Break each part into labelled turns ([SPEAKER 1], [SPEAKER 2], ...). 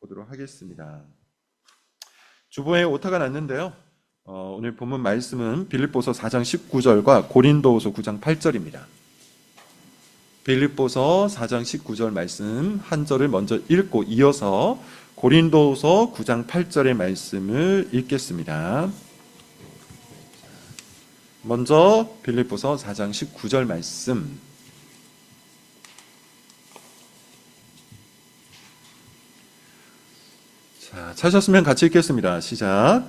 [SPEAKER 1] 보도록 하겠습니다. 주보에 오타가 났는데요. 오늘 본문 말씀은 빌립보서 4장 19절과 고린도후서 9장 8절입니다. 빌립보서 4장 19절 말씀 한 절을 먼저 읽고 이어서 고린도후서 9장 8절의 말씀을 읽겠습니다. 먼저 빌립보서 4장 19절 말씀. 자, 찾으셨으면 같이 읽겠습니다. 시작.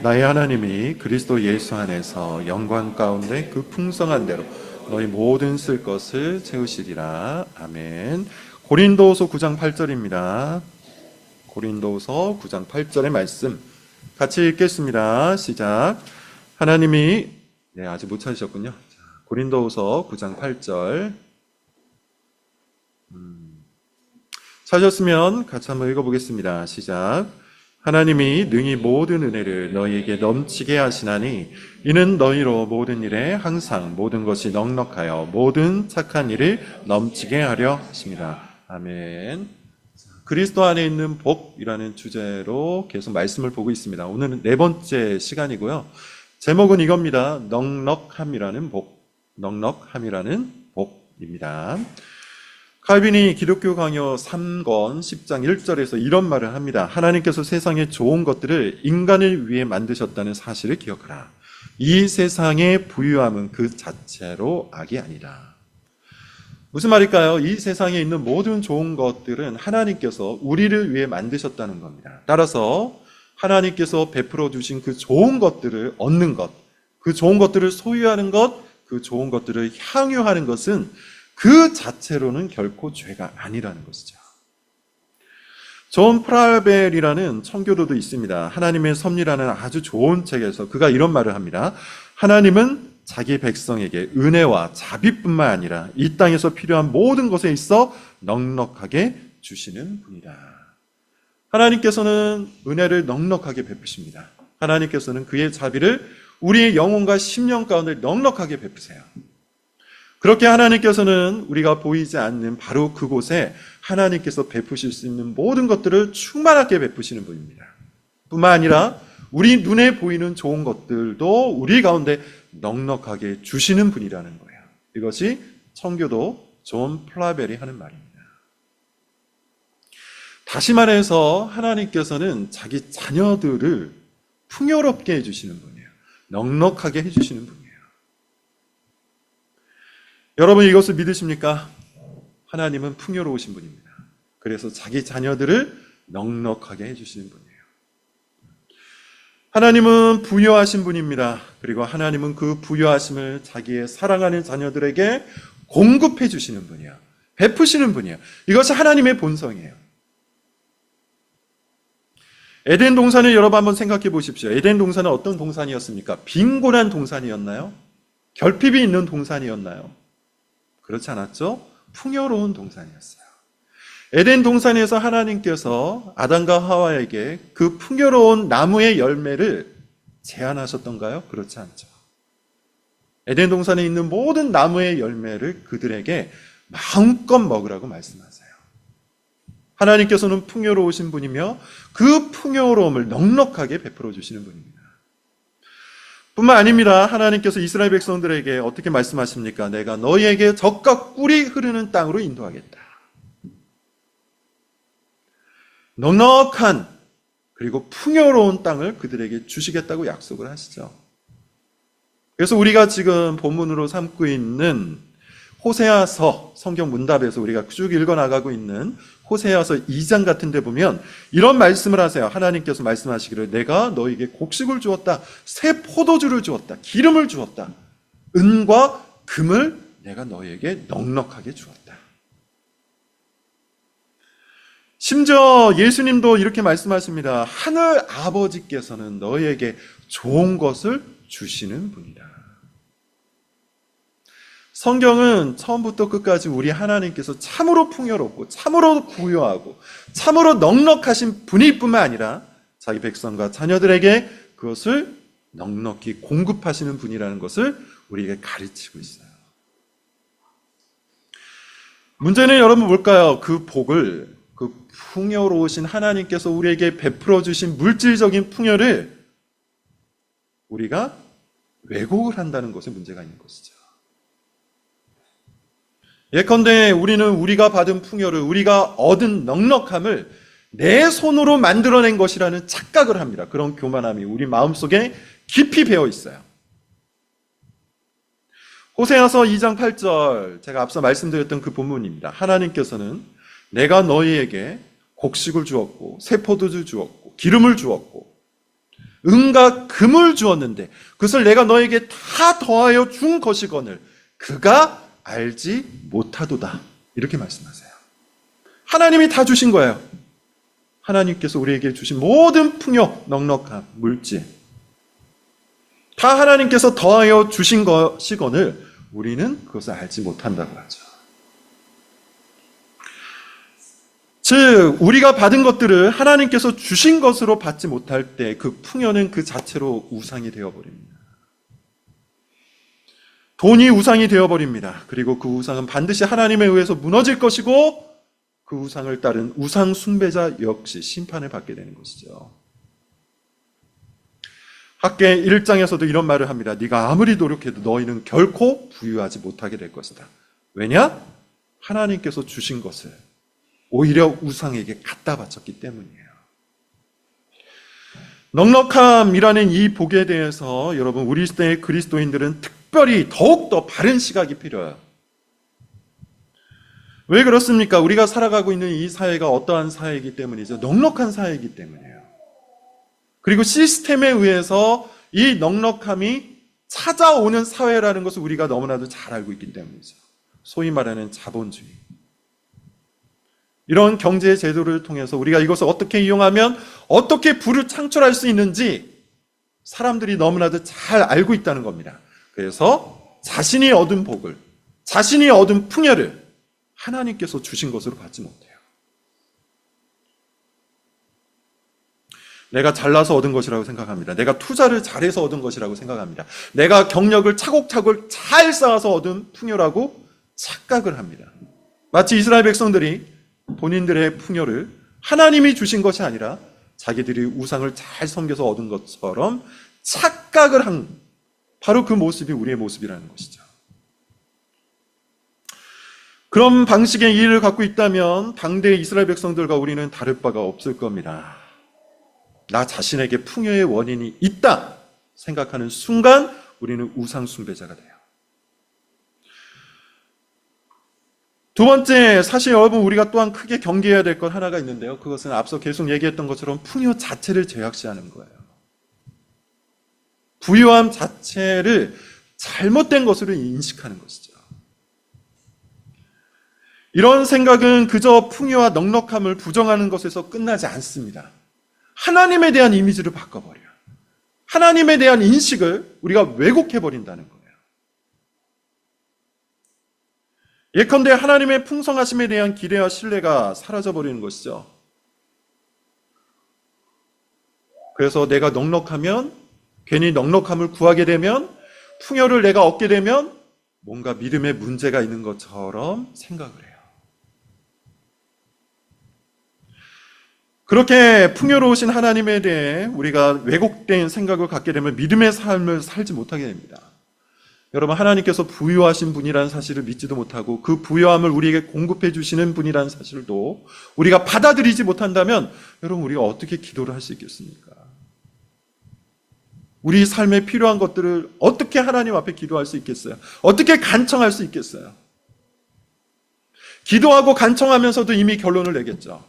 [SPEAKER 1] 나의 하나님이 그리스도 예수 안에서 영광 가운데 그 풍성한 대로 너희 모든 쓸 것을 채우시리라. 아멘. 고린도후서 9장 8절입니다. 고린도후서 9장 8절의 말씀 같이 읽겠습니다. 시작. 하나님이 아직 못 찾으셨군요. 고린도후서 9장 8절 찾으셨으면 같이 한번 읽어보겠습니다. 시작. 하나님이 능히 모든 은혜를 너희에게 넘치게 하시나니 이는 너희로 모든 일에 항상 모든 것이 넉넉하여 모든 착한 일을 넘치게 하려 하십니다. 아멘. 그리스도 안에 있는 복이라는 주제로 계속 말씀을 보고 있습니다. 오늘은 네 번째 시간이고요. 제목은 이겁니다. 넉넉함이라는 복. 넉넉함이라는 복입니다. 칼빈이 기독교 강요 3권 10장 1절에서 이런 말을 합니다. 하나님께서 세상의 좋은 것들을 인간을 위해 만드셨다는 사실을 기억하라. 이 세상의 부유함은 그 자체로 악이 아니다. 무슨 말일까요? 이 세상에 있는 모든 좋은 것들은 하나님께서 우리를 위해 만드셨다는 겁니다. 따라서 하나님께서 베풀어 주신 그 좋은 것들을 얻는 것, 그 좋은 것들을 소유하는 것, 그 좋은 것들을 향유하는 것은 그 자체로는 결코 죄가 아니라는 것이죠. 존 프랄벨이라는 청교도도 있습니다. 하나님의 섭리라는 아주 좋은 책에서 그가 이런 말을 합니다. 하나님은 자기 백성에게 은혜와 자비뿐만 아니라 이 땅에서 필요한 모든 것에 있어 넉넉하게 주시는 분이다. 하나님께서는 은혜를 넉넉하게 베푸십니다. 하나님께서는 그의 자비를 우리의 영혼과 심령 가운데 넉넉하게 베푸세요. 그렇게 하나님께서는 우리가 보이지 않는 바로 그곳에 하나님께서 베푸실 수 있는 모든 것들을 충만하게 베푸시는 분입니다. 뿐만 아니라 우리 눈에 보이는 좋은 것들도 우리 가운데 넉넉하게 주시는 분이라는 거예요. 이것이 청교도 존 플라벨이 하는 말입니다. 다시 말해서 하나님께서는 자기 자녀들을 풍요롭게 해주시는 분이에요. 넉넉하게 해주시는 분이에요. 여러분 이것을 믿으십니까? 하나님은 풍요로우신 분입니다. 그래서 자기 자녀들을 넉넉하게 해주시는 분이에요. 하나님은 부유하신 분입니다. 그리고 하나님은 그 부유하심을 자기의 사랑하는 자녀들에게 공급해 주시는 분이에요. 베푸시는 분이에요. 이것이 하나님의 본성이에요. 에덴 동산을 여러분 한번 생각해 보십시오. 에덴 동산은 어떤 동산이었습니까? 빈곤한 동산이었나요? 결핍이 있는 동산이었나요? 그렇지 않았죠? 풍요로운 동산이었어요. 에덴 동산에서 하나님께서 아담과 하와에게 그 풍요로운 나무의 열매를 제안하셨던가요? 그렇지 않죠. 에덴 동산에 있는 모든 나무의 열매를 그들에게 마음껏 먹으라고 말씀하세요. 하나님께서는 풍요로우신 분이며 그 풍요로움을 넉넉하게 베풀어 주시는 분입니다. 뿐만 아닙니다. 하나님께서 이스라엘 백성들에게 어떻게 말씀하십니까? 내가 너희에게 젖과 꿀이 흐르는 땅으로 인도하겠다. 넉넉한 그리고 풍요로운 땅을 그들에게 주시겠다고 약속을 하시죠. 그래서 우리가 지금 본문으로 삼고 있는 호세아서 성경 문답에서 우리가 쭉 읽어나가고 있는 호세아서 2장 같은 데 보면 이런 말씀을 하세요. 하나님께서 말씀하시기를 내가 너에게 곡식을 주었다. 새 포도주를 주었다. 기름을 주었다. 은과 금을 내가 너에게 넉넉하게 주었다. 심지어 예수님도 이렇게 말씀하십니다. 하늘 아버지께서는 너에게 좋은 것을 주시는 분이다. 성경은 처음부터 끝까지 우리 하나님께서 참으로 풍요롭고 참으로 부유하고 참으로 넉넉하신 분일 뿐만 아니라 자기 백성과 자녀들에게 그것을 넉넉히 공급하시는 분이라는 것을 우리에게 가르치고 있어요. 문제는 여러분 뭘까요? 그 복을 그 풍요로우신 하나님께서 우리에게 베풀어 주신 물질적인 풍요를 우리가 왜곡을 한다는 것에 문제가 있는 것이죠. 예컨대 우리는 우리가 받은 풍요를, 우리가 얻은 넉넉함을 내 손으로 만들어낸 것이라는 착각을 합니다. 그런 교만함이 우리 마음속에 깊이 배어 있어요. 호세아서 2장 8절, 제가 앞서 말씀드렸던 그 본문입니다. 하나님께서는 내가 너희에게 곡식을 주었고 세포도주 주었고 기름을 주었고 은과 금을 주었는데 그것을 내가 너에게 다 더하여 준 것이거늘 그가 알지 못하도다. 이렇게 말씀하세요. 하나님이 다 주신 거예요. 하나님께서 우리에게 주신 모든 풍요, 넉넉함, 물질 다 하나님께서 더하여 주신 것이거늘 우리는 그것을 알지 못한다고 하죠. 즉 우리가 받은 것들을 하나님께서 주신 것으로 받지 못할 때 그 풍요는 그 자체로 우상이 되어버립니다. 돈이 우상이 되어버립니다. 그리고 그 우상은 반드시 하나님에 의해서 무너질 것이고 그 우상을 따른 우상 숭배자 역시 심판을 받게 되는 것이죠. 학계 1장에서도 이런 말을 합니다. 네가 아무리 노력해도 너희는 결코 부유하지 못하게 될 것이다. 왜냐? 하나님께서 주신 것을 오히려 우상에게 갖다 바쳤기 때문이에요. 넉넉함이라는 이 복에 대해서 여러분 우리 시대의 그리스도인들은 특별히 더욱더 바른 시각이 필요해요. 왜 그렇습니까? 우리가 살아가고 있는 이 사회가 어떠한 사회이기 때문이죠. 넉넉한 사회이기 때문이에요. 그리고 시스템에 의해서 이 넉넉함이 찾아오는 사회라는 것을 우리가 너무나도 잘 알고 있기 때문이죠. 소위 말하는 자본주의. 이런 경제 제도를 통해서 우리가 이것을 어떻게 이용하면 어떻게 부를 창출할 수 있는지 사람들이 너무나도 잘 알고 있다는 겁니다. 그래서 자신이 얻은 복을, 자신이 얻은 풍요를 하나님께서 주신 것으로 받지 못해요. 내가 잘나서 얻은 것이라고 생각합니다. 내가 투자를 잘해서 얻은 것이라고 생각합니다. 내가 경력을 차곡차곡 잘 쌓아서 얻은 풍요라고 착각을 합니다. 마치 이스라엘 백성들이 본인들의 풍요를 하나님이 주신 것이 아니라 자기들이 우상을 잘 섬겨서 얻은 것처럼 착각을 한 바로 그 모습이 우리의 모습이라는 것이죠. 그런 방식의 이해를 갖고 있다면 당대의 이스라엘 백성들과 우리는 다를 바가 없을 겁니다. 나 자신에게 풍요의 원인이 있다 생각하는 순간 우리는 우상 숭배자가 돼요. 두 번째, 사실 여러분 우리가 또한 크게 경계해야 될 것 하나가 있는데요. 그것은 앞서 계속 얘기했던 것처럼 풍요 자체를 죄악시하는 거예요. 부유함 자체를 잘못된 것으로 인식하는 것이죠. 이런 생각은 그저 풍요와 넉넉함을 부정하는 것에서 끝나지 않습니다. 하나님에 대한 이미지를 바꿔버려요. 하나님에 대한 인식을 우리가 왜곡해버린다는 거예요. 예컨대 하나님의 풍성하심에 대한 기대와 신뢰가 사라져버리는 것이죠. 그래서 내가 넉넉하면, 괜히 넉넉함을 구하게 되면, 풍요를 내가 얻게 되면 뭔가 믿음에 문제가 있는 것처럼 생각을 해요. 그렇게 풍요로우신 하나님에 대해 우리가 왜곡된 생각을 갖게 되면 믿음의 삶을 살지 못하게 됩니다. 여러분, 하나님께서 부유하신 분이라는 사실을 믿지도 못하고 그 부유함을 우리에게 공급해 주시는 분이라는 사실도 우리가 받아들이지 못한다면 여러분, 우리가 어떻게 기도를 할 수 있겠습니까? 우리 삶에 필요한 것들을 어떻게 하나님 앞에 기도할 수 있겠어요? 어떻게 간청할 수 있겠어요? 기도하고 간청하면서도 이미 결론을 내겠죠.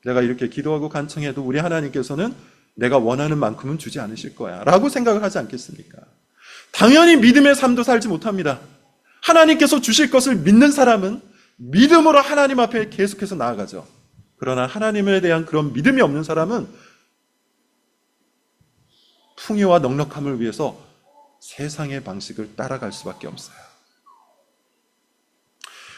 [SPEAKER 1] 내가 이렇게 기도하고 간청해도 우리 하나님께서는 내가 원하는 만큼은 주지 않으실 거야 라고 생각을 하지 않겠습니까? 당연히 믿음의 삶도 살지 못합니다. 하나님께서 주실 것을 믿는 사람은 믿음으로 하나님 앞에 계속해서 나아가죠. 그러나 하나님에 대한 그런 믿음이 없는 사람은 풍요와 넉넉함을 위해서 세상의 방식을 따라갈 수밖에 없어요.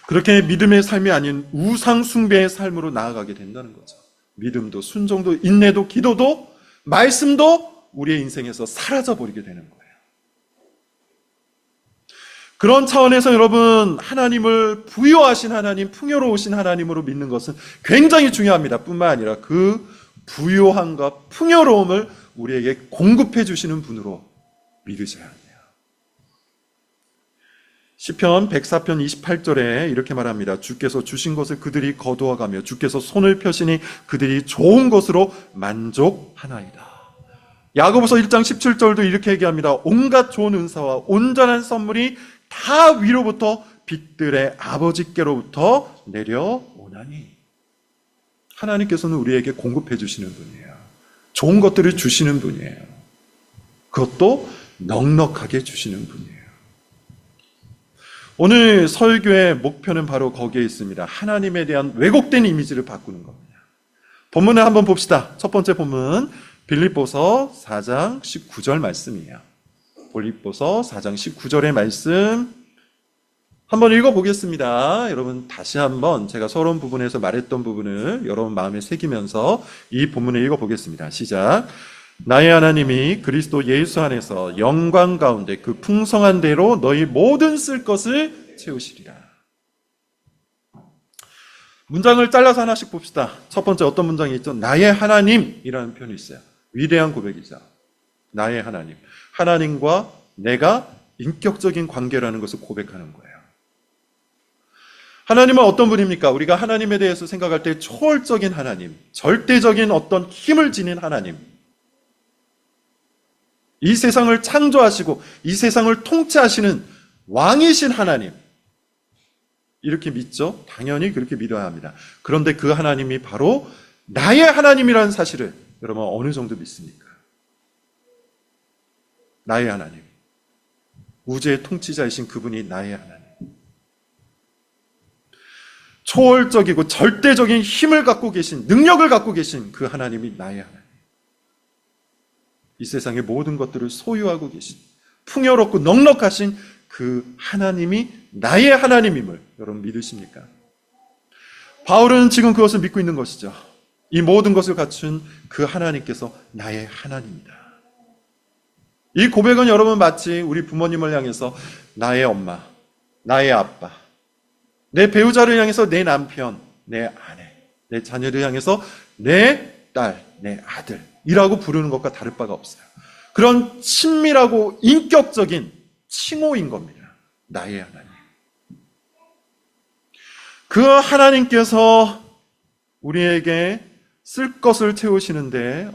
[SPEAKER 1] 그렇게 믿음의 삶이 아닌 우상 숭배의 삶으로 나아가게 된다는 거죠. 믿음도 순종도 인내도 기도도 말씀도 우리의 인생에서 사라져버리게 되는 거예요. 그런 차원에서 여러분, 하나님을 부유하신 하나님, 풍요로우신 하나님으로 믿는 것은 굉장히 중요합니다. 뿐만 아니라 그 부유함과 풍요로움을 우리에게 공급해 주시는 분으로 믿으셔야 합니다. 시편 104편 28절에 이렇게 말합니다. 주께서 주신 것을 그들이 거두어가며 주께서 손을 펴시니 그들이 좋은 것으로 만족하나이다. 야고보서 1장 17절도 이렇게 얘기합니다. 온갖 좋은 은사와 온전한 선물이 다 위로부터 빛들의 아버지께로부터 내려오나니. 하나님께서는 우리에게 공급해 주시는 분이에요. 좋은 것들을 주시는 분이에요. 그것도 넉넉하게 주시는 분이에요. 오늘 설교의 목표는 바로 거기에 있습니다. 하나님에 대한 왜곡된 이미지를 바꾸는 겁니다. 본문을 한번 봅시다. 첫 번째 본문 빌립보서 4장 19절 말씀이에요. 빌립보서 4장 19절의 말씀 한번 읽어보겠습니다. 여러분 다시 한번 제가 서론 부분에서 말했던 부분을 여러분 마음에 새기면서 이 본문을 읽어보겠습니다. 시작. 나의 하나님이 그리스도 예수 안에서 영광 가운데 그 풍성한 대로 너희 모든 쓸 것을 채우시리라. 문장을 잘라서 하나씩 봅시다. 첫 번째 어떤 문장이 있죠? 나의 하나님이라는 표현이 있어요. 위대한 고백이죠. 나의 하나님. 하나님과 내가 인격적인 관계라는 것을 고백하는 거예요. 하나님은 어떤 분입니까? 우리가 하나님에 대해서 생각할 때 초월적인 하나님, 절대적인 어떤 힘을 지닌 하나님, 이 세상을 창조하시고 이 세상을 통치하시는 왕이신 하나님, 이렇게 믿죠? 당연히 그렇게 믿어야 합니다. 그런데 그 하나님이 바로 나의 하나님이라는 사실을 여러분 어느 정도 믿습니까? 나의 하나님, 우주의 통치자이신 그분이 나의 하나님, 초월적이고 절대적인 힘을 갖고 계신, 능력을 갖고 계신 그 하나님이 나의 하나님, 이 세상의 모든 것들을 소유하고 계신 풍요롭고 넉넉하신 그 하나님이 나의 하나님임을 여러분 믿으십니까? 바울은 지금 그것을 믿고 있는 것이죠. 이 모든 것을 갖춘 그 하나님께서 나의 하나님이다. 이 고백은 여러분 마치 우리 부모님을 향해서 나의 엄마, 나의 아빠, 내 배우자를 향해서 내 남편, 내 아내, 내 자녀를 향해서 내 딸, 내 아들이라고 부르는 것과 다를 바가 없어요. 그런 친밀하고 인격적인 칭호인 겁니다. 나의 하나님. 그 하나님께서 우리에게 쓸 것을 채우시는데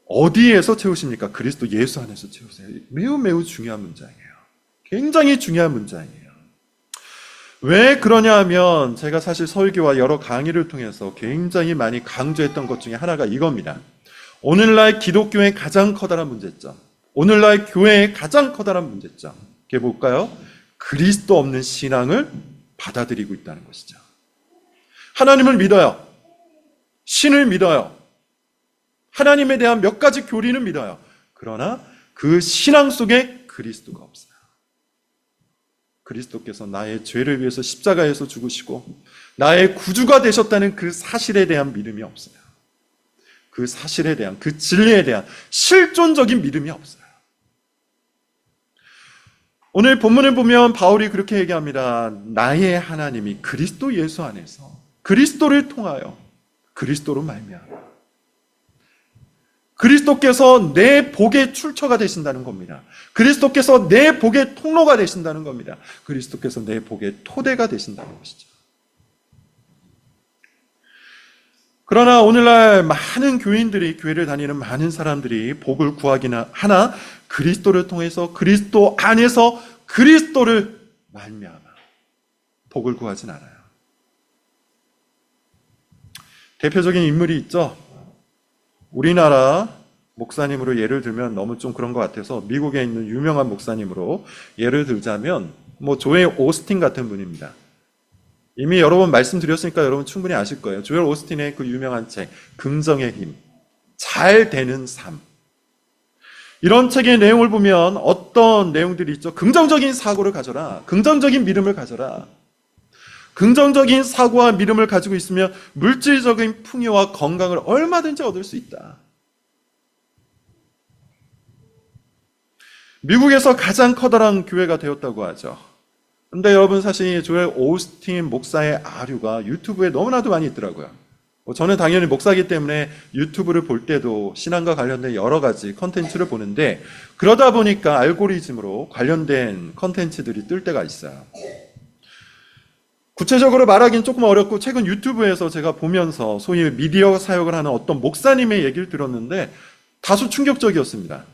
[SPEAKER 1] 어디에서 채우십니까? 그리스도 예수 안에서 채우세요. 매우 중요한 문장이에요. 굉장히 중요한 문장이에요. 왜 그러냐 하면 제가 사실 설교와 여러 강의를 통해서 굉장히 많이 강조했던 것 중에 하나가 이겁니다. 오늘날 기독교의 가장 커다란 문제점, 오늘날 교회의 가장 커다란 문제점, 이게 뭘까요? 그리스도 없는 신앙을 받아들이고 있다는 것이죠. 하나님을 믿어요. 신을 믿어요. 하나님에 대한 몇 가지 교리는 믿어요. 그러나 그 신앙 속에 그리스도가 없어요. 그리스도께서 나의 죄를 위해서 십자가에서 죽으시고 나의 구주가 되셨다는 그 사실에 대한 믿음이 없어요. 그 사실에 대한, 그 진리에 대한 실존적인 믿음이 없어요. 오늘 본문을 보면 바울이 그렇게 얘기합니다. 나의 하나님이 그리스도 예수 안에서 그리스도를 통하여 그리스도로 말미암아 그리스도께서 내 복의 출처가 되신다는 겁니다. 그리스도께서 내 복의 통로가 되신다는 겁니다. 그리스도께서 내 복의 토대가 되신다는 것이죠. 그러나 오늘날 많은 교인들이, 교회를 다니는 많은 사람들이 복을 구하기나 하나 그리스도를 통해서 그리스도 안에서 그리스도를 말미암아 복을 구하진 않아요. 대표적인 인물이 있죠. 우리나라 목사님으로 예를 들면 너무 좀 그런 것 같아서 미국에 있는 유명한 목사님으로 예를 들자면 조엘 오스틴 같은 분입니다. 이미 여러 번 말씀드렸으니까 여러분 충분히 아실 거예요. 조엘 오스틴의 그 유명한 책 긍정의 힘, 잘 되는 삶, 이런 책의 내용을 보면 어떤 내용들이 있죠. 긍정적인 사고를 가져라, 긍정적인 믿음을 가져라. 긍정적인 사고와 믿음을 가지고 있으면 물질적인 풍요와 건강을 얼마든지 얻을 수 있다. 미국에서 가장 커다란 교회가 되었다고 하죠. 근데 여러분 사실 조엘 오스틴 목사의 아류가 유튜브에 너무나도 많이 있더라고요. 저는 당연히 목사이기 때문에 유튜브를 볼 때도 신앙과 관련된 여러 가지 컨텐츠를 보는데 그러다 보니까 알고리즘으로 관련된 컨텐츠들이 뜰 때가 있어요. 구체적으로 말하기는 조금 어렵고 최근 유튜브에서 제가 보면서 소위 미디어 사역을 하는 어떤 목사님의 얘기를 들었는데 다소 충격적이었습니다.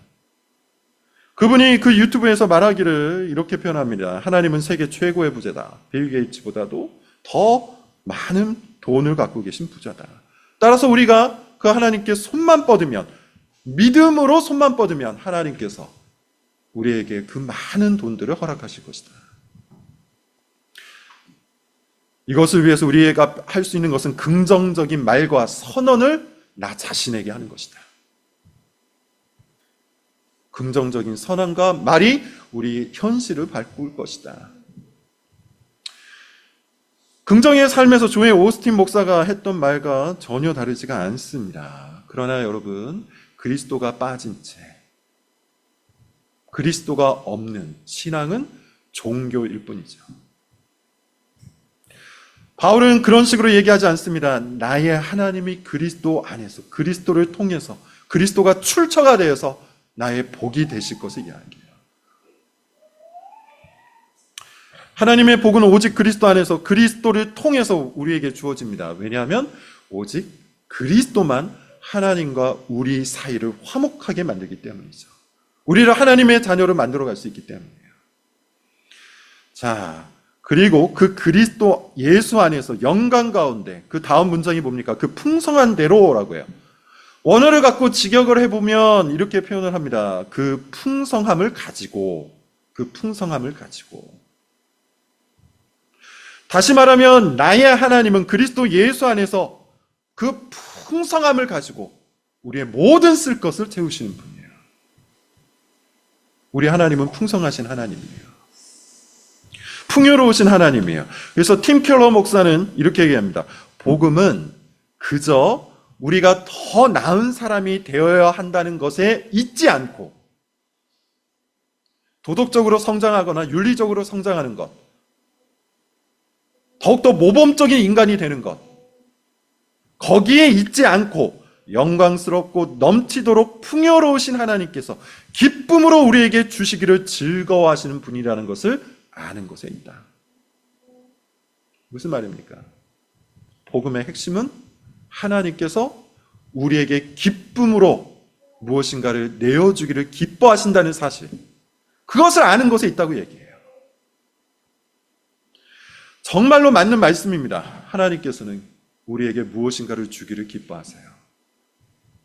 [SPEAKER 1] 그분이 그 유튜브에서 말하기를 이렇게 표현합니다. 하나님은 세계 최고의 부자다. 빌 게이츠보다도 더 많은 돈을 갖고 계신 부자다. 따라서 우리가 그 하나님께 손만 뻗으면, 믿음으로 손만 뻗으면 하나님께서 우리에게 그 많은 돈들을 허락하실 것이다. 이것을 위해서 우리가 할 수 있는 것은 긍정적인 말과 선언을 나 자신에게 하는 것이다. 긍정적인 선언과 말이 우리 현실을 바꿀 것이다. 긍정의 삶에서 조엘 오스틴 목사가 했던 말과 전혀 다르지가 않습니다. 그러나 여러분, 그리스도가 빠진 채, 그리스도가 없는 신앙은 종교일 뿐이죠. 바울은 그런 식으로 얘기하지 않습니다. 나의 하나님이 그리스도 안에서, 그리스도를 통해서, 그리스도가 출처가 되어서 나의 복이 되실 것을 이야기해요. 하나님의 복은 오직 그리스도 안에서 그리스도를 통해서 우리에게 주어집니다. 왜냐하면 오직 그리스도만 하나님과 우리 사이를 화목하게 만들기 때문이죠. 우리를 하나님의 자녀로 만들어갈 수 있기 때문이에요. 자, 그리고 그 그리스도 예수 안에서 영광 가운데 그 다음 문장이 뭡니까? 그 풍성한 대로라고 해요. 원어를 갖고 직역을 해보면 이렇게 표현을 합니다. 그 풍성함을 가지고, 그 풍성함을 가지고. 다시 말하면 나의 하나님은 그리스도 예수 안에서 그 풍성함을 가지고 우리의 모든 쓸 것을 채우시는 분이에요. 우리 하나님은 풍성하신 하나님이에요. 풍요로우신 하나님이에요. 그래서 팀 켈러 목사는 이렇게 얘기합니다. 복음은 그저 우리가 더 나은 사람이 되어야 한다는 것에 있지 않고 도덕적으로 성장하거나 윤리적으로 성장하는 것, 더욱더 모범적인 인간이 되는 것, 거기에 있지 않고 영광스럽고 넘치도록 풍요로우신 하나님께서 기쁨으로 우리에게 주시기를 즐거워하시는 분이라는 것을 아는 것에 있다. 무슨 말입니까? 복음의 핵심은 하나님께서 우리에게 기쁨으로 무엇인가를 내어주기를 기뻐하신다는 사실, 그것을 아는 것에 있다고 얘기해요. 정말로 맞는 말씀입니다. 하나님께서는 우리에게 무엇인가를 주기를 기뻐하세요.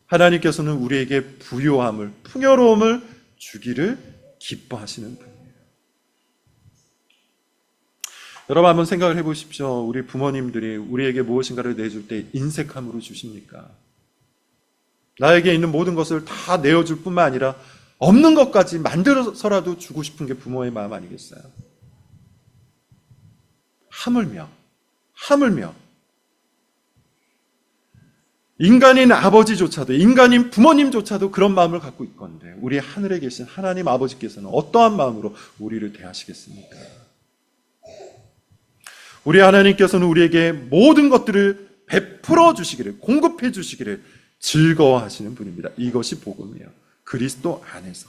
[SPEAKER 1] 하나님께서는 우리에게 부요함을, 풍요로움을 주기를 기뻐하시는 분이에요. 여러분 한번 생각을 해보십시오. 우리 부모님들이 우리에게 무엇인가를 내줄 때 인색함으로 주십니까? 나에게 있는 모든 것을 다 내어줄 뿐만 아니라 없는 것까지 만들어서라도 주고 싶은 게 부모의 마음 아니겠어요? 하물며 인간인 아버지조차도, 인간인 부모님조차도 그런 마음을 갖고 있건데 우리 하늘에 계신 하나님 아버지께서는 어떠한 마음으로 우리를 대하시겠습니까? 우리 하나님께서는 우리에게 모든 것들을 베풀어 주시기를, 공급해 주시기를 즐거워하시는 분입니다. 이것이 복음이에요. 그리스도 안에서.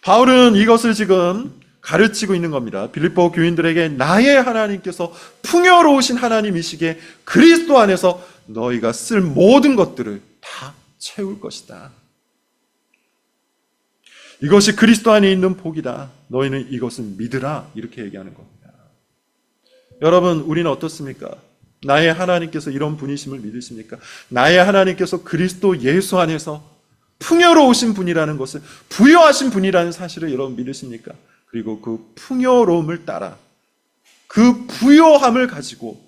[SPEAKER 1] 바울은 이것을 지금 가르치고 있는 겁니다. 빌립보 교인들에게 나의 하나님께서 풍요로우신 하나님이시기에 그리스도 안에서 너희가 쓸 모든 것들을 다 채울 것이다. 이것이 그리스도 안에 있는 복이다. 너희는 이것을 믿으라. 이렇게 얘기하는 겁니다. 여러분, 우리는 어떻습니까? 나의 하나님께서 이런 분이심을 믿으십니까? 나의 하나님께서 그리스도 예수 안에서 풍요로우신 분이라는 것을, 부요하신 분이라는 사실을 여러분 믿으십니까? 그리고 그 풍요로움을 따라 그 부요함을 가지고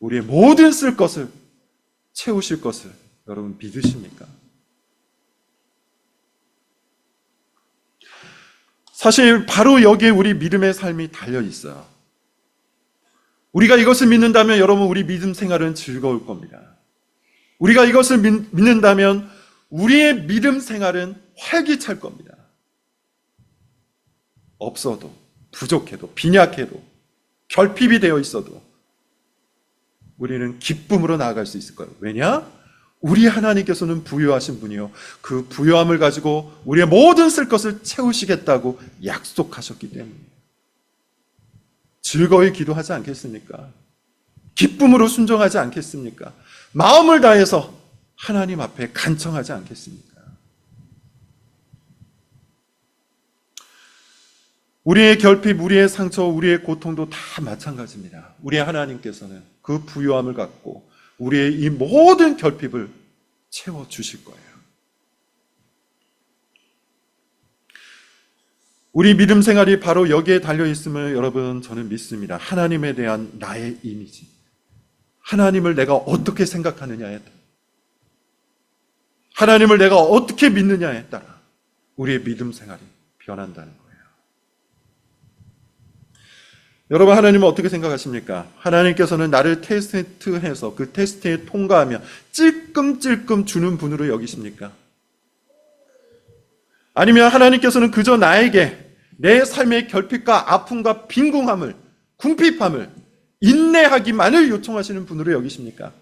[SPEAKER 1] 우리의 모든 쓸 것을 채우실 것을 여러분 믿으십니까? 사실 바로 여기에 우리 믿음의 삶이 달려 있어요. 우리가 이것을 믿는다면 여러분 우리 믿음 생활은 즐거울 겁니다. 우리가 이것을 믿는다면 우리의 믿음 생활은 활기찰 겁니다. 없어도, 부족해도, 빈약해도, 결핍이 되어 있어도 우리는 기쁨으로 나아갈 수 있을 거예요. 왜냐? 우리 하나님께서는 부유하신 분이요, 그 부유함을 가지고 우리의 모든 쓸 것을 채우시겠다고 약속하셨기 때문이에요. 즐거이 기도하지 않겠습니까? 기쁨으로 순종하지 않겠습니까? 마음을 다해서 하나님 앞에 간청하지 않겠습니까? 우리의 결핍, 우리의 상처, 우리의 고통도 다 마찬가지입니다. 우리의 하나님께서는 그 부유함을 갖고 우리의 이 모든 결핍을 채워주실 거예요. 우리 믿음 생활이 바로 여기에 달려있음을 여러분 저는 믿습니다. 하나님에 대한 나의 이미지, 하나님을 내가 어떻게 생각하느냐에 따라, 하나님을 내가 어떻게 믿느냐에 따라 우리의 믿음 생활이 변한다는 거예요. 여러분, 하나님은 어떻게 생각하십니까? 하나님께서는 나를 테스트해서 그 테스트에 통과하면 찔끔찔끔 주는 분으로 여기십니까? 아니면 하나님께서는 그저 나에게 내 삶의 결핍과 아픔과 빈궁함을, 궁핍함을 인내하기만을 요청하시는 분으로 여기십니까?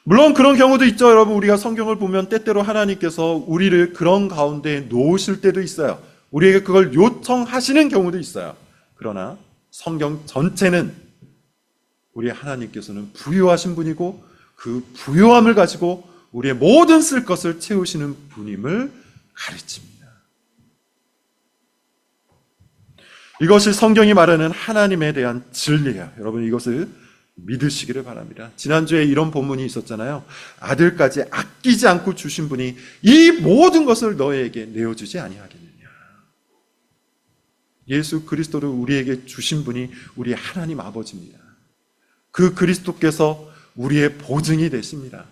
[SPEAKER 1] 물론 그런 경우도 있죠. 여러분, 우리가 성경을 보면 때때로 하나님께서 우리를 그런 가운데 놓으실 때도 있어요. 우리에게 그걸 요청하시는 경우도 있어요. 그러나 성경 전체는 우리 하나님께서는 부유하신 분이고 그 부유함을 가지고 우리의 모든 쓸 것을 채우시는 분임을 가르칩니다. 이것이 성경이 말하는 하나님에 대한 진리예요. 여러분, 이것을 믿으시기를 바랍니다. 지난주에 이런 본문이 있었잖아요. 아들까지 아끼지 않고 주신 분이 이 모든 것을 너에게 내어주지 아니하겠느냐. 예수 그리스도를 우리에게 주신 분이 우리 하나님 아버지입니다. 그 그리스도께서 우리의 보증이 되십니다.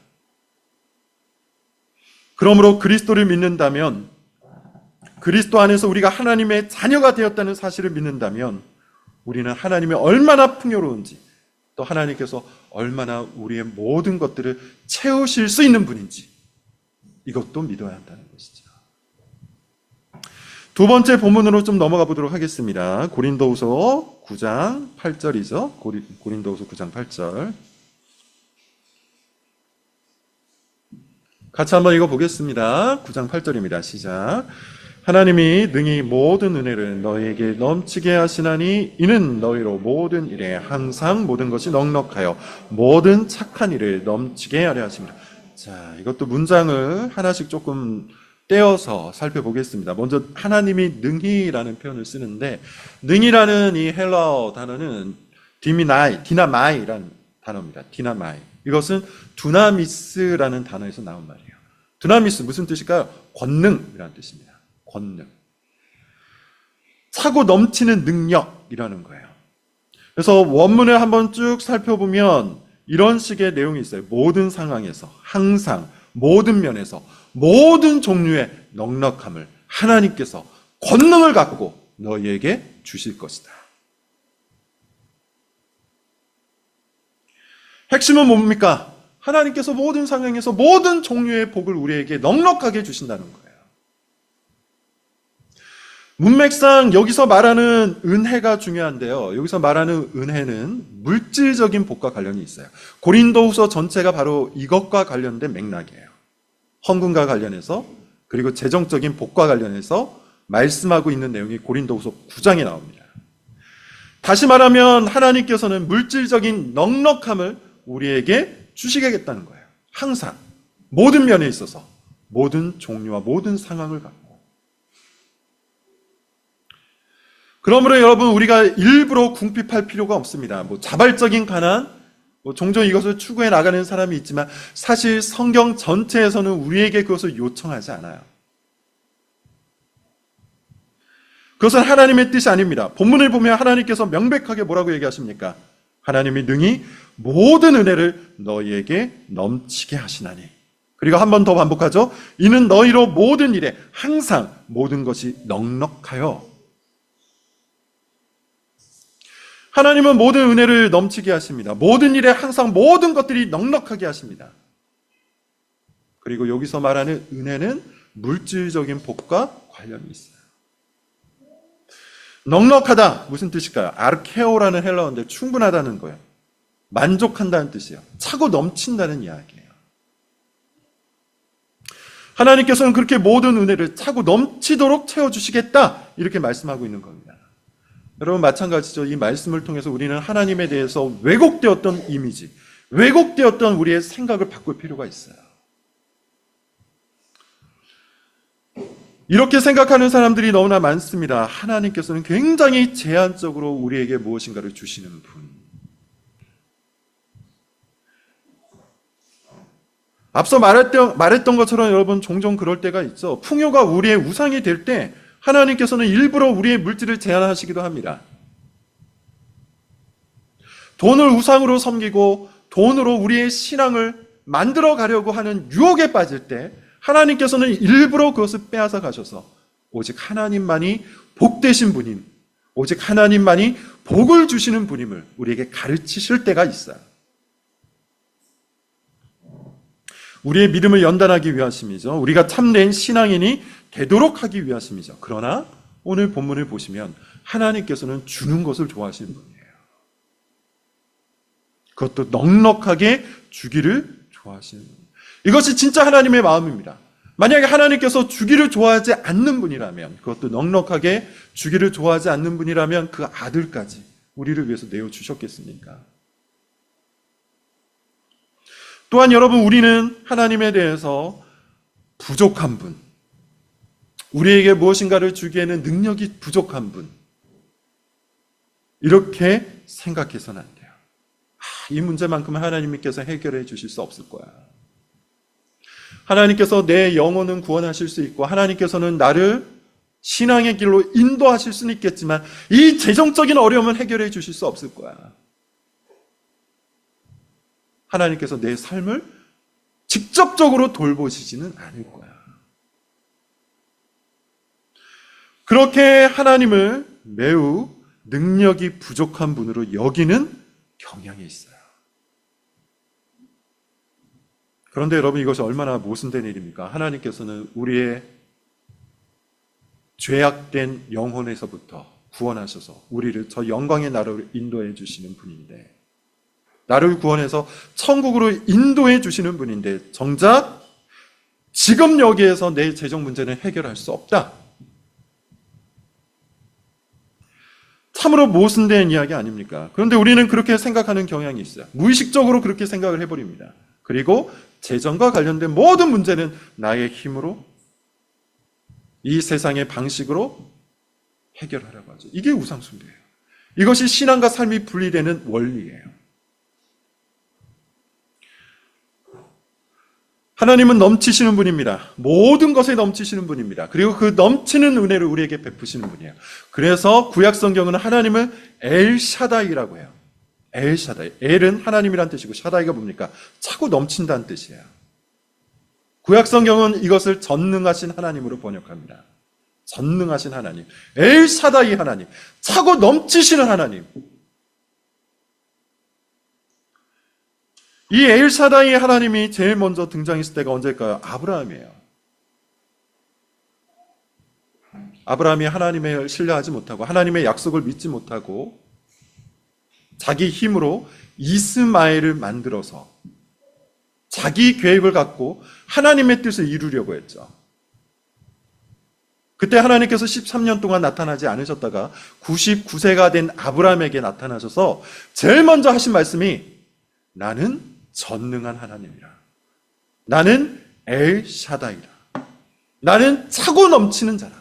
[SPEAKER 1] 그러므로 그리스도를 믿는다면, 그리스도 안에서 우리가 하나님의 자녀가 되었다는 사실을 믿는다면 우리는 하나님이 얼마나 풍요로운지, 또 하나님께서 얼마나 우리의 모든 것들을 채우실 수 있는 분인지 이것도 믿어야 한다는 것이죠. 두 번째 본문으로 좀 넘어가 보도록 하겠습니다. 고린도후서 9장 8절이죠. 고린도후서 9장 8절. 같이 한번 읽어보겠습니다. 9장 8절입니다. 시작. 하나님이 능히 모든 은혜를 너희에게 넘치게 하시나니 이는 너희로 모든 일에 항상 모든 것이 넉넉하여 모든 착한 일을 넘치게 하려 하십니다. 자, 이것도 문장을 하나씩 조금 떼어서 살펴보겠습니다. 먼저 하나님이 능히라는 표현을 쓰는데, 능히라는 이 헬라어 단어는 디나마이라는 단어입니다. 디나마이. 이것은 두나미스라는 단어에서 나온 말이에요. 두나미스 무슨 뜻일까요? 권능이라는 뜻입니다. 권능. 차고 넘치는 능력이라는 거예요. 그래서 원문을 한번 쭉 살펴보면 이런 식의 내용이 있어요. 모든 상황에서, 항상, 모든 면에서, 모든 종류의 넉넉함을 하나님께서 권능을 갖고 너희에게 주실 것이다. 핵심은 뭡니까? 하나님께서 모든 상황에서 모든 종류의 복을 우리에게 넉넉하게 주신다는 거예요. 문맥상 여기서 말하는 은혜가 중요한데요. 여기서 말하는 은혜는 물질적인 복과 관련이 있어요. 고린도후서 전체가 바로 이것과 관련된 맥락이에요. 헌금과 관련해서, 그리고 재정적인 복과 관련해서 말씀하고 있는 내용이 고린도후서 9장에 나옵니다. 다시 말하면 하나님께서는 물질적인 넉넉함을 우리에게 주시겠다는 거예요. 항상, 모든 면에 있어서, 모든 종류와 모든 상황을 갖고. 그러므로 여러분, 우리가 일부러 궁핍할 필요가 없습니다. 자발적인 가난, 종종 이것을 추구해 나가는 사람이 있지만 사실 성경 전체에서는 우리에게 그것을 요청하지 않아요. 그것은 하나님의 뜻이 아닙니다. 본문을 보면 하나님께서 명백하게 뭐라고 얘기하십니까? 하나님이 능히 모든 은혜를 너희에게 넘치게 하시나니. 그리고 한 번 더 반복하죠. 이는 너희로 모든 일에 항상 모든 것이 넉넉하여. 하나님은 모든 은혜를 넘치게 하십니다. 모든 일에 항상 모든 것들이 넉넉하게 하십니다. 그리고 여기서 말하는 은혜는 물질적인 복과 관련이 있어요. 넉넉하다 무슨 뜻일까요? 아르케오라는 헬라어인데 충분하다는 거예요. 만족한다는 뜻이에요. 차고 넘친다는 이야기예요. 하나님께서는 그렇게 모든 은혜를 차고 넘치도록 채워주시겠다 이렇게 말씀하고 있는 겁니다. 여러분 마찬가지죠. 이 말씀을 통해서 우리는 하나님에 대해서 왜곡되었던 이미지, 왜곡되었던 우리의 생각을 바꿀 필요가 있어요. 이렇게 생각하는 사람들이 너무나 많습니다. 하나님께서는 굉장히 제한적으로 우리에게 무엇인가를 주시는 분. 앞서 말했던 것처럼 여러분 종종 그럴 때가 있죠. 풍요가 우리의 우상이 될 때 하나님께서는 일부러 우리의 물질을 제한하시기도 합니다. 돈을 우상으로 섬기고 돈으로 우리의 신앙을 만들어 가려고 하는 유혹에 빠질 때 하나님께서는 일부러 그것을 빼앗아 가셔서 오직 하나님만이 복되신 분임, 오직 하나님만이 복을 주시는 분임을 우리에게 가르치실 때가 있어요. 우리의 믿음을 연단하기 위하심이죠. 우리가 참된 신앙인이 되도록 하기 위하심이죠. 그러나 오늘 본문을 보시면 하나님께서는 주는 것을 좋아하시는 분이에요. 그것도 넉넉하게 주기를 좋아하시는 분. 이것이 진짜 하나님의 마음입니다. 만약에 하나님께서 주기를 좋아하지 않는 분이라면, 그것도 넉넉하게 주기를 좋아하지 않는 분이라면 그 아들까지 우리를 위해서 내어주셨겠습니까? 또한 여러분, 우리는 하나님에 대해서 부족한 분, 우리에게 무엇인가를 주기에는 능력이 부족한 분, 이렇게 생각해서는 안 돼요. 이 문제만큼은 하나님께서 해결해 주실 수 없을 거야. 하나님께서 내 영혼은 구원하실 수 있고 하나님께서는 나를 신앙의 길로 인도하실 수는 있겠지만 이 재정적인 어려움은 해결해 주실 수 없을 거야. 하나님께서 내 삶을 직접적으로 돌보시지는 않을 거야. 그렇게 하나님을 매우 능력이 부족한 분으로 여기는 경향이 있어요. 그런데 여러분, 이것이 얼마나 모순된 일입니까? 하나님께서는 우리의 죄악된 영혼에서부터 구원하셔서 우리를 저 영광의 나라로 인도해 주시는 분인데, 나를 구원해서 천국으로 인도해 주시는 분인데 정작 지금 여기에서 내 재정 문제는 해결할 수 없다. 참으로 모순된 이야기 아닙니까? 그런데 우리는 그렇게 생각하는 경향이 있어요. 무의식적으로 그렇게 생각을 해버립니다. 그리고 재정과 관련된 모든 문제는 나의 힘으로, 이 세상의 방식으로 해결하려고 하죠. 이게 우상숭배예요. 이것이 신앙과 삶이 분리되는 원리예요. 하나님은 넘치시는 분입니다. 모든 것에 넘치시는 분입니다. 그리고 그 넘치는 은혜를 우리에게 베푸시는 분이에요. 그래서 구약 성경은 하나님을 엘샤다이라고 해요. 엘샤다이. 엘은 하나님이란 뜻이고 샤다이가 뭡니까? 차고 넘친다는 뜻이에요. 구약 성경은 이것을 전능하신 하나님으로 번역합니다. 전능하신 하나님. 엘샤다이 하나님. 차고 넘치시는 하나님. 이 엘샤다이 하나님이 제일 먼저 등장했을 때가 언제일까요? 아브라함이에요. 아브라함이 하나님을 신뢰하지 못하고 하나님의 약속을 믿지 못하고 자기 힘으로 이스마엘을 만들어서 자기 계획을 갖고 하나님의 뜻을 이루려고 했죠. 그때 하나님께서 13년 동안 나타나지 않으셨다가 99세가 된 아브라함에게 나타나셔서 제일 먼저 하신 말씀이 나는 전능한 하나님이라. 나는 엘샤다이라. 나는 차고 넘치는 자라.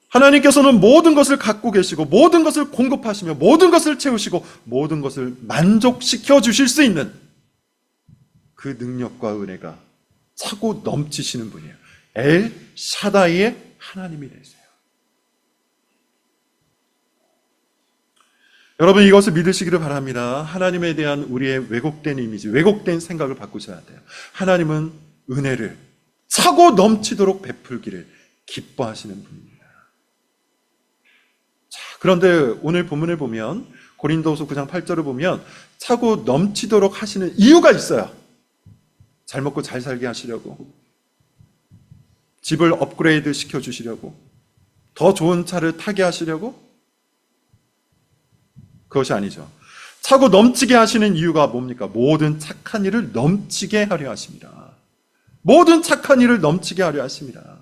[SPEAKER 1] 하나님께서는 모든 것을 갖고 계시고 모든 것을 공급하시며 모든 것을 채우시고 모든 것을 만족시켜 주실 수 있는 그 능력과 은혜가 차고 넘치시는 분이에요. 엘샤다이의 하나님이 되세요. 여러분, 이것을 믿으시기를 바랍니다. 하나님에 대한 우리의 왜곡된 이미지, 왜곡된 생각을 바꾸셔야 돼요. 하나님은 은혜를 차고 넘치도록 베풀기를 기뻐하시는 분입니다. 자, 그런데 오늘 본문을 보면 고린도후서 9장 8절을 보면 차고 넘치도록 하시는 이유가 있어요. 잘 먹고 잘 살게 하시려고, 집을 업그레이드 시켜주시려고, 더 좋은 차를 타게 하시려고? 그것이 아니죠. 차고 넘치게 하시는 이유가 뭡니까? 모든 착한 일을 넘치게 하려 하십니다. 모든 착한 일을 넘치게 하려 하십니다.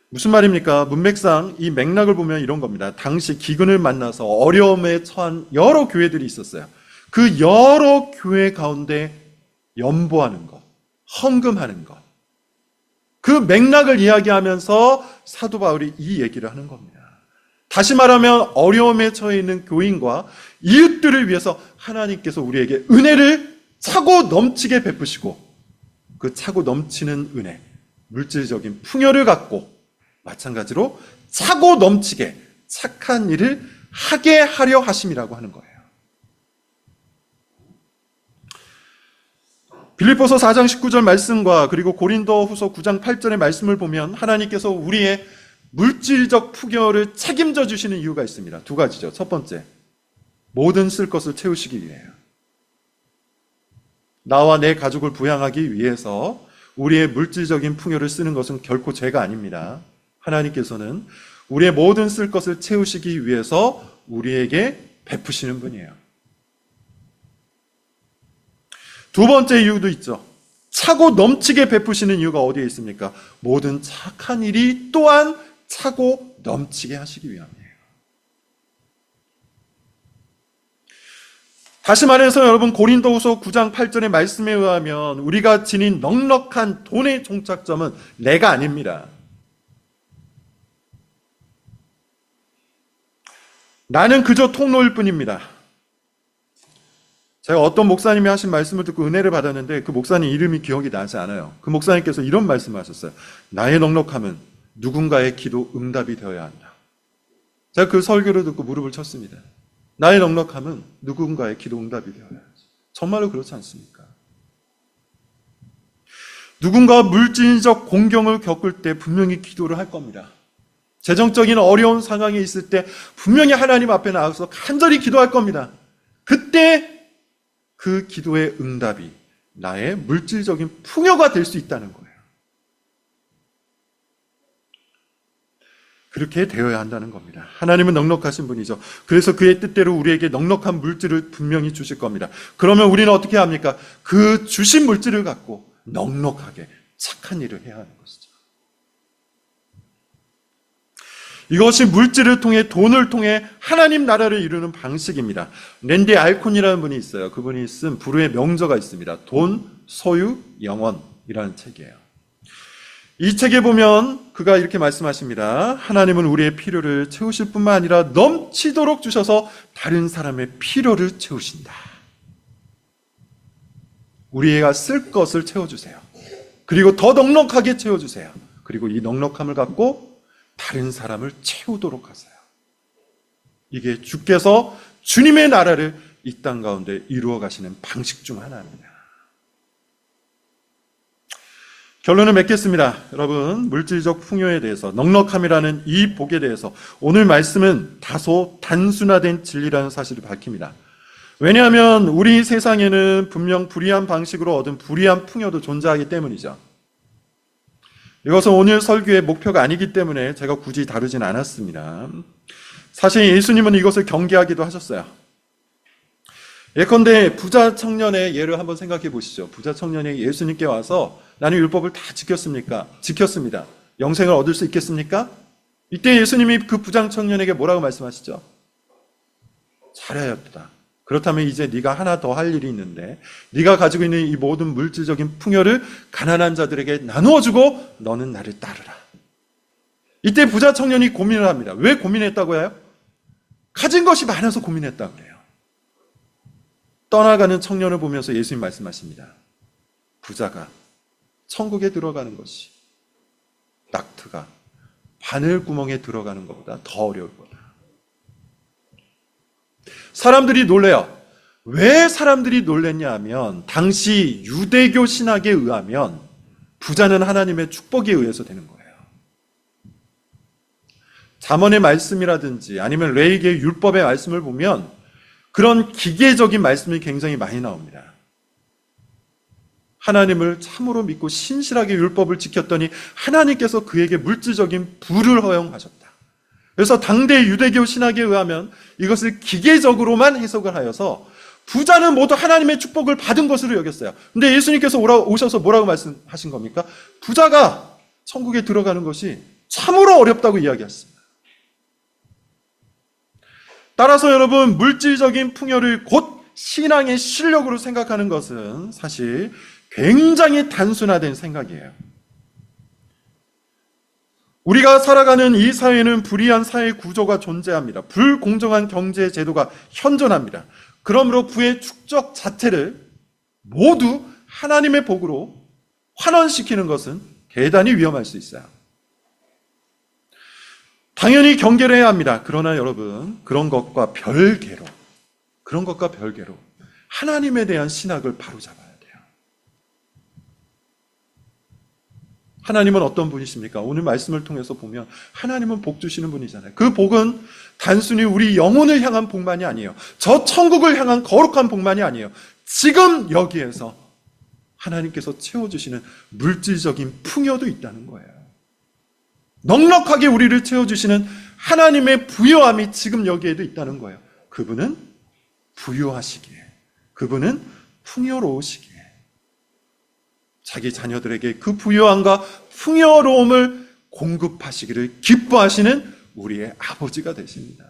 [SPEAKER 1] 무슨 말입니까? 문맥상 이 맥락을 보면 이런 겁니다. 당시 기근을 만나서 어려움에 처한 여러 교회들이 있었어요. 그 여러 교회 가운데 연보하는 것, 헌금하는 것, 그 맥락을 이야기하면서 사도 바울이 이 얘기를 하는 겁니다. 다시 말하면 어려움에 처해 있는 교인과 이웃들을 위해서 하나님께서 우리에게 은혜를 차고 넘치게 베푸시고, 그 차고 넘치는 은혜, 물질적인 풍요를 갖고 마찬가지로 차고 넘치게 착한 일을 하게 하려 하심이라고 하는 거예요. 빌립보서 4장 19절 말씀과 그리고 고린도후서 9장 8절의 말씀을 보면 하나님께서 우리의 물질적 풍요를 책임져 주시는 이유가 있습니다. 두 가지죠. 첫 번째, 모든 쓸 것을 채우시기 위해요. 나와 내 가족을 부양하기 위해서 우리의 물질적인 풍요를 쓰는 것은 결코 죄가 아닙니다. 하나님께서는 우리의 모든 쓸 것을 채우시기 위해서 우리에게 베푸시는 분이에요. 두 번째 이유도 있죠. 차고 넘치게 베푸시는 이유가 어디에 있습니까? 모든 착한 일이 또한 차고 넘치게 하시기 위함이에요. 다시 말해서 여러분, 고린도후서 9장 8절의 말씀에 의하면 우리가 지닌 넉넉한 돈의 종착점은 내가 아닙니다. 나는 그저 통로일 뿐입니다. 제가 어떤 목사님이 하신 말씀을 듣고 은혜를 받았는데 그 목사님 이름이 기억이 나지 않아요. 그 목사님께서 이런 말씀을 하셨어요. 나의 넉넉함은 누군가의 기도 응답이 되어야 한다. 제가 그 설교를 듣고 무릎을 쳤습니다. 나의 넉넉함은 누군가의 기도 응답이 되어야 하지. 정말로 그렇지 않습니까? 누군가 물질적 공경을 겪을 때 분명히 기도를 할 겁니다. 재정적인 어려운 상황에 있을 때 분명히 하나님 앞에 나가서 간절히 기도할 겁니다. 그때 그 기도의 응답이 나의 물질적인 풍요가 될 수 있다는 거예요. 그렇게 되어야 한다는 겁니다. 하나님은 넉넉하신 분이죠. 그래서 그의 뜻대로 우리에게 넉넉한 물질을 분명히 주실 겁니다. 그러면 우리는 어떻게 합니까? 그 주신 물질을 갖고 넉넉하게 착한 일을 해야 하는 것이죠. 이것이 물질을 통해, 돈을 통해 하나님 나라를 이루는 방식입니다. 랜디 알콘이라는 분이 있어요. 그분이 쓴 불후의 명저가 있습니다. 돈, 소유, 영원이라는 책이에요. 이 책에 보면 그가 이렇게 말씀하십니다. 하나님은 우리의 필요를 채우실 뿐만 아니라 넘치도록 주셔서 다른 사람의 필요를 채우신다. 우리가 쓸 것을 채워주세요. 그리고 더 넉넉하게 채워주세요. 그리고 이 넉넉함을 갖고 다른 사람을 채우도록 하세요. 이게 주께서 주님의 나라를 이 땅 가운데 이루어 가시는 방식 중 하나입니다. 결론을 맺겠습니다. 여러분, 물질적 풍요에 대해서, 넉넉함이라는 이 복에 대해서 오늘 말씀은 다소 단순화된 진리라는 사실을 밝힙니다. 왜냐하면 우리 세상에는 분명 불의한 방식으로 얻은 불의한 풍요도 존재하기 때문이죠. 이것은 오늘 설교의 목표가 아니기 때문에 제가 굳이 다루진 않았습니다. 사실 예수님은 이것을 경계하기도 하셨어요. 예컨대 부자 청년의 예를 한번 생각해 보시죠. 부자 청년이 예수님께 와서 나는 율법을 다 지켰습니다. 영생을 얻을 수 있겠습니까? 이때 예수님이 그 부자 청년에게 뭐라고 말씀하시죠? 잘하였다. 그렇다면 이제 네가 하나 더 할 일이 있는데 네가 가지고 있는 이 모든 물질적인 풍요를 가난한 자들에게 나누어주고 너는 나를 따르라. 이때 부자 청년이 고민을 합니다. 왜 고민했다고 해요? 가진 것이 많아서 고민했다고 그래요. 떠나가는 청년을 보면서 예수님 말씀하십니다. 부자가 천국에 들어가는 것이 낙트가 바늘구멍에 들어가는 것보다 더 어려울 거다. 사람들이 놀래요. 왜 사람들이 놀랬냐 하면 당시 유대교 신학에 의하면 부자는 하나님의 축복에 의해서 되는 거예요. 잠언의 말씀이라든지 아니면 레위기의 율법의 말씀을 보면 그런 기계적인 말씀이 굉장히 많이 나옵니다. 하나님을 참으로 믿고 신실하게 율법을 지켰더니 하나님께서 그에게 물질적인 부를 허용하셨다. 그래서 당대 유대교 신학에 의하면 이것을 기계적으로만 해석을 하여서 부자는 모두 하나님의 축복을 받은 것으로 여겼어요. 근데 예수님께서 오셔서 뭐라고 말씀하신 겁니까? 부자가 천국에 들어가는 것이 참으로 어렵다고 이야기했습니다. 따라서 여러분, 물질적인 풍요를 곧 신앙의 실력으로 생각하는 것은 사실 굉장히 단순화된 생각이에요. 우리가 살아가는 이 사회는 불이한 사회 구조가 존재합니다. 불공정한 경제 제도가 현존합니다. 그러므로 부의 축적 자체를 모두 하나님의 복으로 환원시키는 것은 대단히 위험할 수 있어요. 당연히 경계를 해야 합니다. 그러나 여러분, 그런 것과 별개로 하나님에 대한 신학을 바로잡아야 돼요. 하나님은 어떤 분이십니까? 오늘 말씀을 통해서 보면 하나님은 복 주시는 분이잖아요. 그 복은 단순히 우리 영혼을 향한 복만이 아니에요. 저 천국을 향한 거룩한 복만이 아니에요. 지금 여기에서 하나님께서 채워주시는 물질적인 풍요도 있다는 거예요. 넉넉하게 우리를 채워주시는 하나님의 부요함이 지금 여기에도 있다는 거예요. 그분은 부요하시기에, 그분은 풍요로우시기에 자기 자녀들에게 그 부요함과 풍요로움을 공급하시기를 기뻐하시는 우리의 아버지가 되십니다.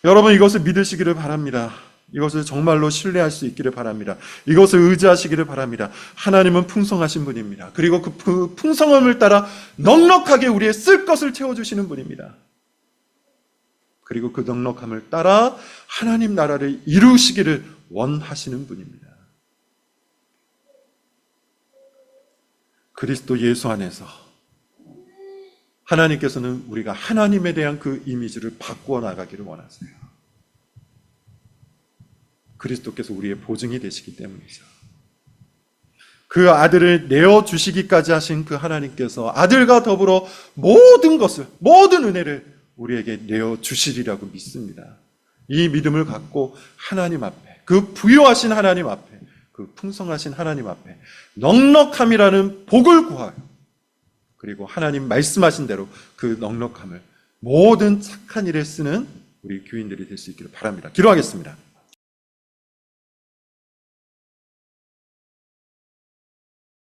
[SPEAKER 1] 여러분, 이것을 믿으시기를 바랍니다. 이것을 정말로 신뢰할 수 있기를 바랍니다. 이것을 의지하시기를 바랍니다. 하나님은 풍성하신 분입니다. 그리고 그 풍성함을 따라 넉넉하게 우리의 쓸 것을 채워주시는 분입니다. 그리고 그 넉넉함을 따라 하나님 나라를 이루시기를 원하시는 분입니다. 그리스도 예수 안에서 하나님께서는 우리가 하나님에 대한 그 이미지를 바꾸어 나가기를 원하세요. 그리스도께서 우리의 보증이 되시기 때문이죠. 그 아들을 내어주시기까지 하신 그 하나님께서 아들과 더불어 모든 것을, 모든 은혜를 우리에게 내어주시리라고 믿습니다. 이 믿음을 갖고 하나님 앞에, 그 부요하신 하나님 앞에, 그 풍성하신 하나님 앞에 넉넉함이라는 복을 구하여, 그리고 하나님 말씀하신 대로 그 넉넉함을 모든 착한 일에 쓰는 우리 교인들이 될 수 있기를 바랍니다. 기도하겠습니다.